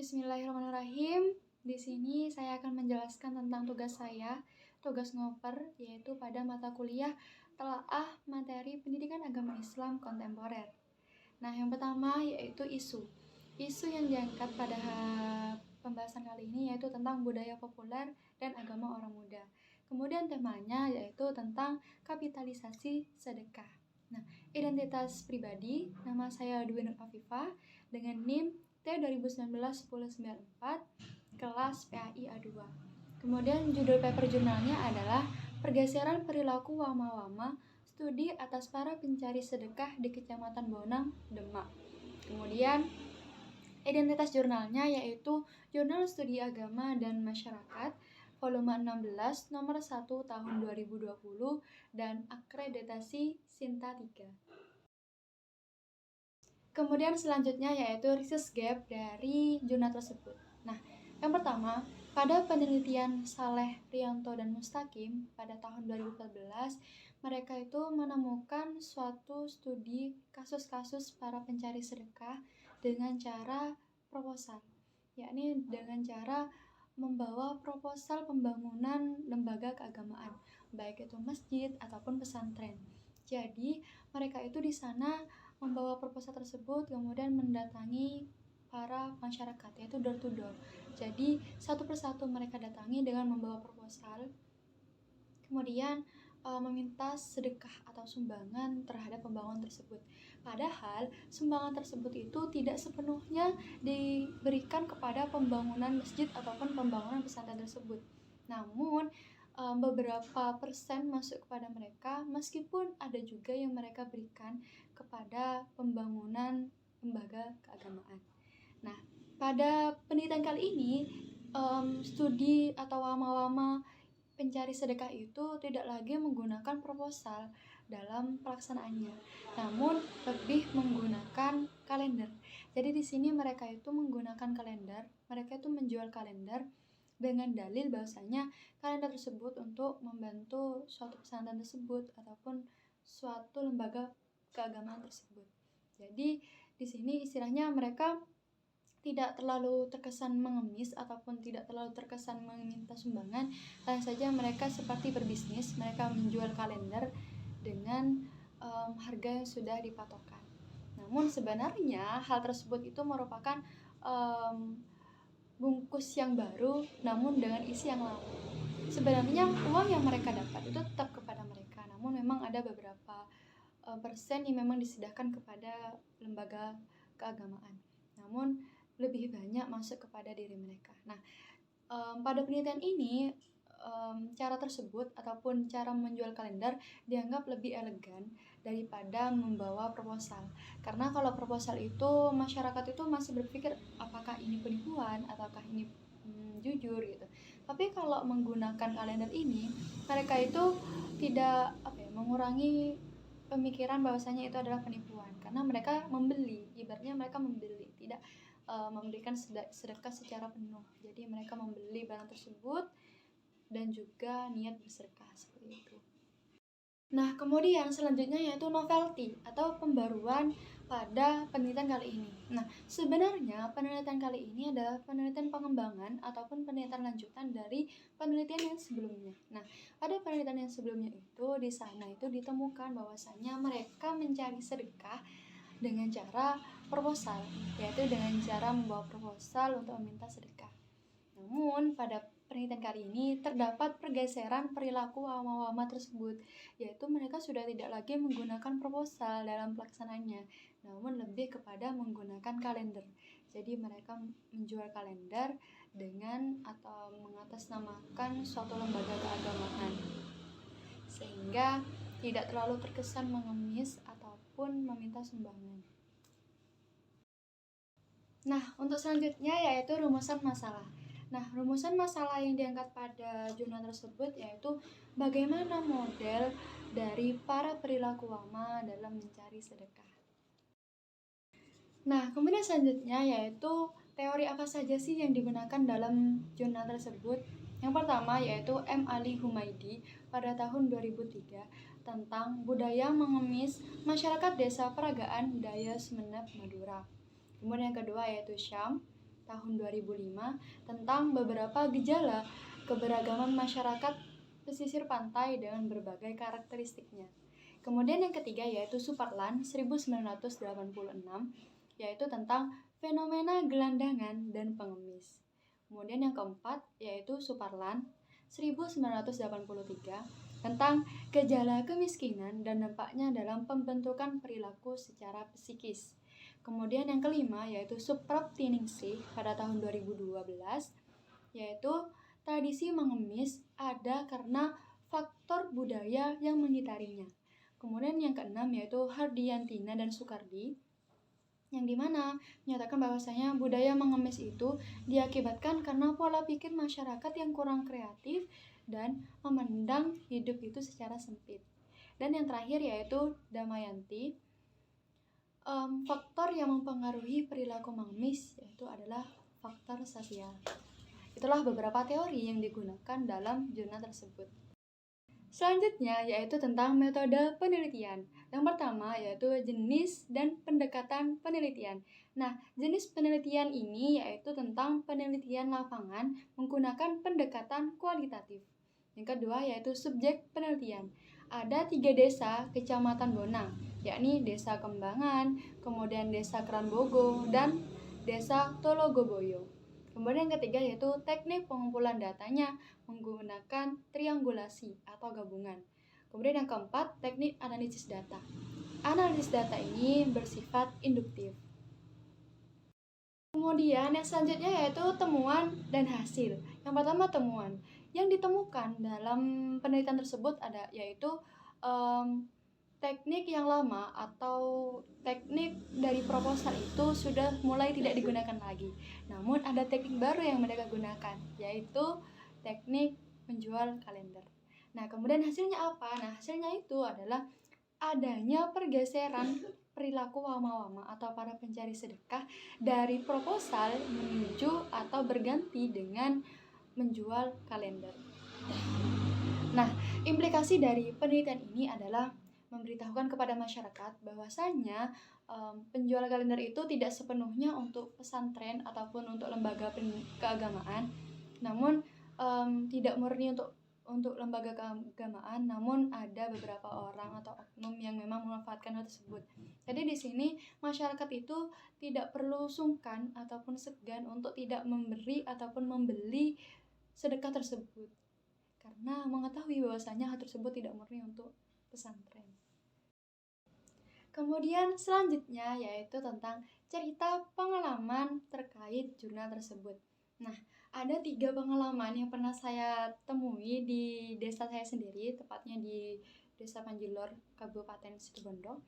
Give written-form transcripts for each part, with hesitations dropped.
Bismillahirrahmanirrahim. Di sini saya akan menjelaskan tentang tugas saya, tugas ngoper, yaitu pada mata kuliah Telaah Materi Pendidikan Agama Islam Kontemporer. Nah, yang pertama yaitu isu. Isu yang diangkat pada pembahasan kali ini yaitu tentang budaya populer dan agama orang muda. Kemudian temanya yaitu tentang kapitalisasi sedekah. Nah, identitas pribadi, nama saya Dwi Nur Afifah dengan NIM T2019-1094, kelas PAI A2. Kemudian judul paper jurnalnya adalah Pergeseran Perilaku Wama-Wama, Studi atas para pencari sedekah di Kecamatan Bonang, Demak. Kemudian identitas jurnalnya yaitu Jurnal Studi Agama dan Masyarakat, volume 16, nomor 1 tahun 2020, dan akreditasi Sinta 3. Kemudian selanjutnya yaitu research gap dari jurnal tersebut. Nah, yang pertama, pada penelitian Saleh, Rianto, dan Mustaqim pada tahun 2014, mereka itu menemukan suatu studi kasus-kasus para pencari sedekah dengan cara proposal, yakni dengan cara membawa proposal pembangunan lembaga keagamaan, baik itu masjid ataupun pesantren. Jadi, mereka itu di sana membawa proposal tersebut kemudian mendatangi para masyarakat, yaitu door to door. Jadi satu persatu mereka datangi dengan membawa proposal, kemudian meminta sedekah atau sumbangan terhadap pembangunan tersebut. Padahal sumbangan tersebut itu tidak sepenuhnya diberikan kepada pembangunan masjid ataupun pembangunan pesantren tersebut. Namun beberapa persen masuk kepada mereka, meskipun ada juga yang mereka berikan kepada pembangunan lembaga keagamaan. Nah, pada penelitian kali ini, studi atau wama-wama pencari sedekah itu tidak lagi menggunakan proposal dalam pelaksanaannya, namun lebih menggunakan kalender. Jadi di sini mereka itu menggunakan kalender, mereka itu menjual kalender dengan dalil bahwasanya kalender tersebut untuk membantu suatu pesantren tersebut ataupun suatu lembaga keagamaan tersebut. Jadi di sini istilahnya mereka tidak terlalu terkesan mengemis ataupun tidak terlalu terkesan meminta sumbangan, hanya saja mereka seperti berbisnis, mereka menjual kalender dengan harga yang sudah dipatokkan. Namun sebenarnya hal tersebut itu merupakan bungkus yang baru namun dengan isi yang lama. Sebenarnya uang yang mereka dapat itu tetap kepada mereka, namun memang ada beberapa persen yang memang disediakan kepada lembaga keagamaan, namun lebih banyak masuk kepada diri mereka. Nah, pada penelitian ini cara tersebut ataupun cara menjual kalender dianggap lebih elegan daripada membawa proposal. Karena kalau proposal itu masyarakat itu masih berpikir apakah ini penipuan ataukah ini jujur gitu. Tapi kalau menggunakan kalender ini, mereka itu tidak mengurangi pemikiran bahwasanya itu adalah penipuan, karena mereka membeli, ibaratnya mereka membeli, tidak memberikan sedekah secara penuh. Jadi mereka membeli barang tersebut dan juga niat bersedekah seperti itu. Nah, kemudian selanjutnya yaitu novelty atau pembaruan pada penelitian kali ini. Nah, sebenarnya penelitian kali ini adalah penelitian pengembangan ataupun penelitian lanjutan dari penelitian yang sebelumnya. Nah, pada penelitian yang sebelumnya itu di sana itu ditemukan bahwasannya mereka mencari sedekah dengan cara proposal, yaitu dengan cara membawa proposal untuk meminta sedekah. Namun pada penelitian kali ini terdapat pergeseran perilaku wama-wama tersebut, yaitu mereka sudah tidak lagi menggunakan proposal dalam pelaksanaannya, namun lebih kepada menggunakan kalender. Jadi mereka menjual kalender dengan atau mengatasnamakan suatu lembaga keagamaan, sehingga tidak terlalu terkesan mengemis ataupun meminta sumbangan. Nah, untuk selanjutnya yaitu rumusan masalah. Nah, rumusan masalah yang diangkat pada jurnal tersebut yaitu bagaimana model dari para perilaku wama dalam mencari sedekah. Nah, kemudian selanjutnya yaitu teori apa saja sih yang digunakan dalam jurnal tersebut. Yang pertama yaitu M. Ali Humaydi pada tahun 2003 tentang budaya mengemis masyarakat desa Peragaan Daya Semenep, Madura. Kemudian yang kedua yaitu Syam tahun 2005 tentang beberapa gejala keberagaman masyarakat pesisir pantai dengan berbagai karakteristiknya. Kemudian yang ketiga yaitu Superland 1986, yaitu tentang fenomena gelandangan dan pengemis. Kemudian yang keempat yaitu Superland 1983 tentang gejala kemiskinan dan dampaknya dalam pembentukan perilaku secara psikis. Kemudian yang kelima yaitu Supraptiningsih pada tahun 2012, yaitu tradisi mengemis ada karena faktor budaya yang mengitarinya. Kemudian yang keenam yaitu Hardiantina dan Soekardi, yang dimana menyatakan bahwasanya budaya mengemis itu diakibatkan karena pola pikir masyarakat yang kurang kreatif dan memandang hidup itu secara sempit. Dan yang terakhir yaitu Damayanti, faktor yang mempengaruhi perilaku mengemis yaitu adalah faktor sosial. Itulah beberapa teori yang digunakan dalam jurnal tersebut. Selanjutnya yaitu tentang metode penelitian. Yang pertama yaitu jenis dan pendekatan penelitian. Nah, jenis penelitian ini yaitu tentang penelitian lapangan menggunakan pendekatan kualitatif. Yang kedua yaitu subjek penelitian. Ada 3 desa Kecamatan Bonang, yakni Desa Kembangan, kemudian Desa Keranbogo, dan Desa Tologoboyo. Kemudian yang ketiga yaitu teknik pengumpulan datanya menggunakan triangulasi atau gabungan. Kemudian yang keempat, teknik analisis data. Analisis data ini bersifat induktif. Kemudian yang selanjutnya yaitu temuan dan hasil. Yang pertama temuan. Yang ditemukan dalam penelitian tersebut ada yaitu teknik yang lama atau teknik dari proposal itu sudah mulai tidak digunakan lagi. Namun ada teknik baru yang mereka gunakan, yaitu teknik menjual kalender. Nah, kemudian hasilnya apa? Nah, hasilnya itu adalah adanya pergeseran perilaku wama-wama atau para pencari sedekah dari proposal menuju atau berganti dengan menjual kalender. Nah, implikasi dari penelitian ini adalah memberitahukan kepada masyarakat bahwasanya penjual kalender itu tidak sepenuhnya untuk pesantren ataupun untuk lembaga keagamaan, namun tidak murni untuk lembaga keagamaan, namun ada beberapa orang atau oknum yang memang memanfaatkan hal tersebut. Jadi di sini masyarakat itu tidak perlu sungkan ataupun segan untuk tidak memberi ataupun membeli sedekah tersebut, karena mengetahui bahwasanya hal tersebut tidak murni untuk pesantren. Kemudian selanjutnya yaitu tentang cerita pengalaman terkait jurnal tersebut. Nah, ada 3 pengalaman yang pernah saya temui di desa saya sendiri, tepatnya di Desa Panjilor, Kabupaten Situbondo,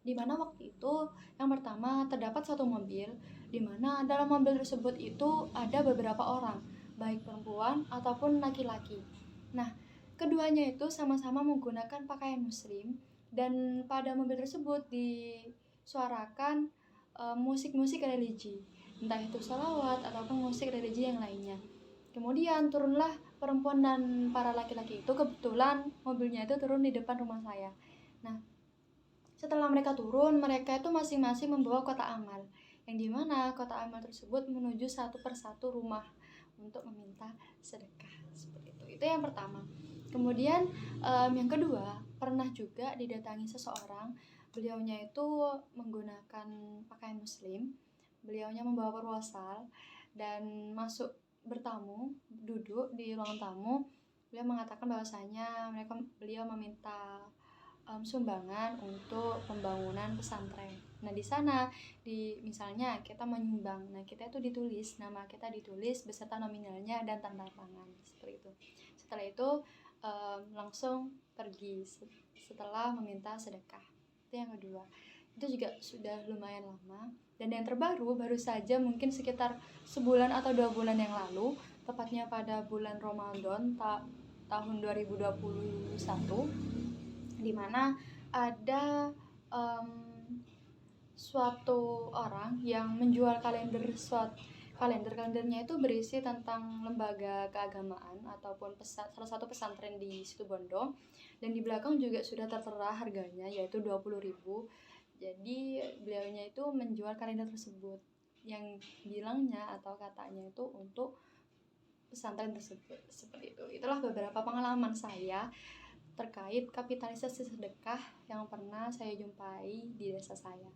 di mana waktu itu yang pertama terdapat satu mobil, di mana dalam mobil tersebut itu ada beberapa orang, baik perempuan ataupun laki-laki. Nah, keduanya itu sama-sama menggunakan pakaian muslim, dan pada mobil tersebut disuarakan musik-musik religi, entah itu sholawat ataupun musik religi yang lainnya. Kemudian turunlah perempuan dan para laki-laki itu, kebetulan mobilnya itu turun di depan rumah saya. Nah, setelah mereka turun, mereka itu masing-masing membawa kotak amal, yang dimana kotak amal tersebut menuju satu persatu rumah untuk meminta sedekah. Seperti itu. Itu yang pertama. Kemudian yang kedua, pernah juga didatangi seseorang. Beliaunya itu menggunakan pakaian muslim, beliaunya membawa proposal dan masuk bertamu, duduk di ruang tamu. Beliau mengatakan bahwasanya beliau meminta sumbangan untuk pembangunan pesantren. Nah, di sana misalnya kita menyumbang. Nah, kita itu ditulis, nama kita ditulis beserta nominalnya dan tanda tangan seperti itu. Setelah itu langsung pergi setelah meminta sedekah. Itu yang kedua. Itu juga sudah lumayan lama. Dan yang terbaru baru saja mungkin sekitar sebulan atau 2 bulan yang lalu, tepatnya pada bulan Ramadan tahun 2021, di mana ada suatu orang yang menjual kalendernya itu berisi tentang lembaga keagamaan ataupun salah satu pesantren di Situbondo, dan di belakang juga sudah tertera harganya yaitu 20.000. Jadi beliaunya itu menjual kalender tersebut. yang bilangnya atau katanya itu untuk pesantren tersebut. Seperti itu. Itulah beberapa pengalaman saya terkait kapitalisasi sedekah yang pernah saya jumpai di desa saya.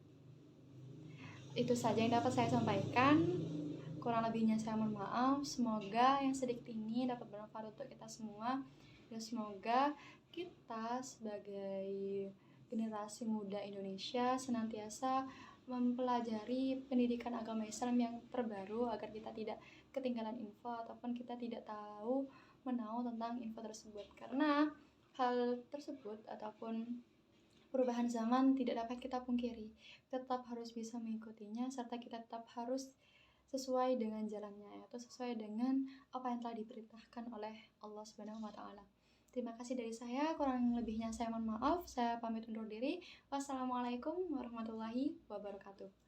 Itu saja yang dapat saya sampaikan. Kurang lebihnya saya mohon maaf. Semoga yang sedikit ini dapat bermanfaat untuk kita semua, dan semoga kita sebagai generasi muda Indonesia senantiasa mempelajari pendidikan agama Islam yang terbaru agar kita tidak ketinggalan info ataupun kita tidak tahu menahu tentang info tersebut, karena hal tersebut ataupun perubahan zaman tidak dapat kita pungkiri. Tetap harus bisa mengikutinya serta kita tetap harus sesuai dengan jalannya, yaitu sesuai dengan apa yang telah diperintahkan oleh Allah Subhanahu wa taala. Terima kasih dari saya, kurang lebihnya saya mohon maaf. Saya pamit undur diri. Wassalamualaikum warahmatullahi wabarakatuh.